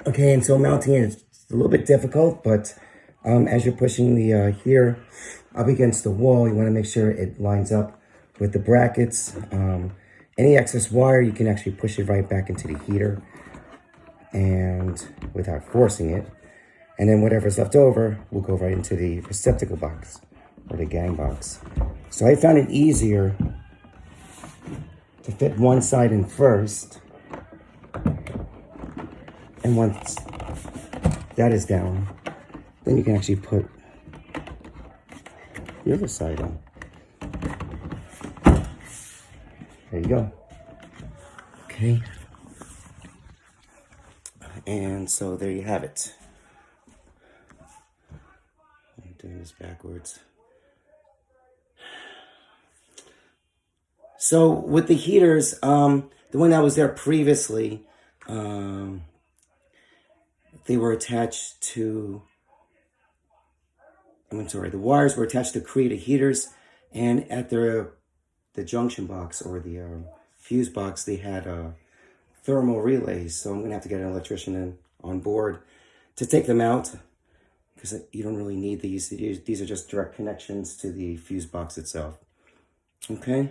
Okay, and so mounting it is a little bit difficult, but as you're pushing the heater up against the wall, you want to make sure it lines up with the brackets. Any excess wire, you can actually push it right back into the heater and without forcing it. And then whatever's left over will go right into the receptacle box or the gang box. So I found it easier to fit one side in first. And once that is down, then you can actually put the other side in. There you go. Okay. And so there you have it. I'm doing this backwards. So with the heaters, the one that was there previously, they were attached to, the wires were attached to create heaters, and at the junction box or the fuse box, they had thermal relays. So I'm gonna have to get an electrician on board to take them out, because you don't really need these. These are just direct connections to the fuse box itself. Okay.